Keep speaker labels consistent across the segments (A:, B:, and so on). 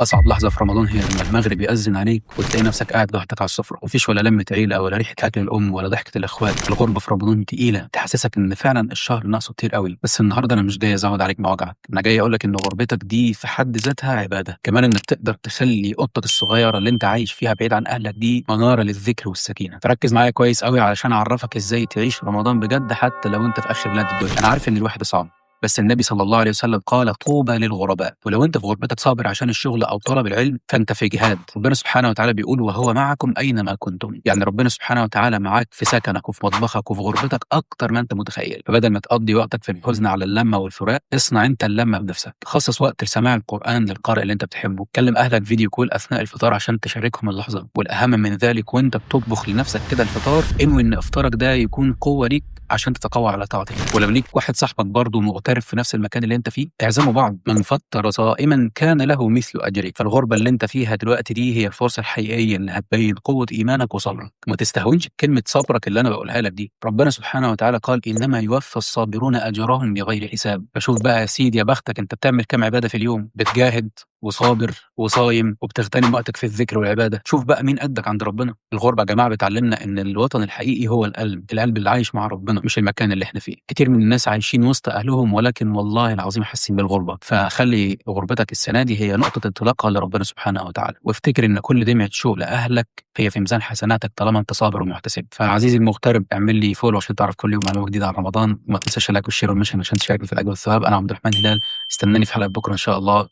A: أصعب لحظة في رمضان هي لما المغرب يأذن عليك وتلاقي نفسك قاعد لوحدك على السفرة، مفيش ولا لمة عيلة ولا ريحة أكل الأم ولا ضحكة الإخوات. الغربة في رمضان تقيلة، تحسسك إن فعلا الشهر ناقصه كتير قوي. بس النهارده أنا مش جاي أزود عليك مواجعك، أنا جاي أقول لك إن غربتك دي في حد ذاتها عبادة. كمان إنك تقدر تخلي أوضتك الصغيرة اللي أنت عايش فيها بعيد عن أهلك دي منارة للذكر والسكينة. فركز معايا كويس قوي علشان أعرفك إزاي تعيش رمضان بجد حتى لو أنت في آخر بلاد الدنيا. أنا عارف إن الوحدة صعب، بس النبي صلى الله عليه وسلم قال طوبى للغرباء. ولو انت في غربتك صابر عشان الشغل او طلب العلم فانت في جهاد. ربنا سبحانه وتعالى بيقول وهو معكم اينما كنتم، يعني ربنا سبحانه وتعالى معاك في سكنك وفي مطبخك وفي غربتك اكتر ما انت متخيل. فبدل ما تقضي وقتك في الحزن على اللمه والفراق، اصنع انت اللمه بنفسك. خصص وقت لسماع القران للقارئ اللي انت بتحبه، كلم اهلك فيديو كول اثناء الفطار عشان تشاركهم اللحظه. والاهم من ذلك وانت بتطبخ لنفسك كده الفطار، انوي ان افطارك ده يكون قوه ليك عشان تتقوى على طاعة الله. ولو ليك واحد صاحبك برضه مغترب في نفس المكان اللي انت فيه، اعزموا بعض. من فطر صائما كان له مثل اجره. فالغربة اللي انت فيها دلوقتي دي هي الفرصة الحقيقية اللي هتبين قوة ايمانك وصبرك. ما تستهونش بكلمة صبرك اللي انا بقولها لك دي. ربنا سبحانه وتعالى قال انما يوفى الصابرون اجرهم بغير حساب. فشوف بقى يا سيدي يا بختك، انت بتعمل كام عبادة في اليوم؟ بتجاهد وصابر وصايم وبتغتنم وقتك في الذكر والعباده. شوف بقى مين قدك عند ربنا. الغربه يا جماعه بتعلمنا ان الوطن الحقيقي هو القلب اللي عايش مع ربنا، مش المكان اللي احنا فيه. كتير من الناس عايشين وسط اهلهم ولكن والله العظيم حاسين بالغربه. فخلي غربتك السنه دي هي نقطه انطلاقها لربنا سبحانه وتعالى، وافتكر ان كل دمعه شوق لاهلك هي في ميزان حسناتك طالما انت صابر ومحتسب. فعزيزي المغترب اعمل لي فولو عشان تعرف كل يوم معلومه جديده عن رمضان. وما تنساش اللايك والشير والمنشن عشان تشاركني في الاجر والثواب. انا عبد الرحمن هلال، استناني في حلقه بكره ان شاء الله،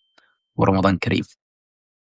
A: ورمضان كريم.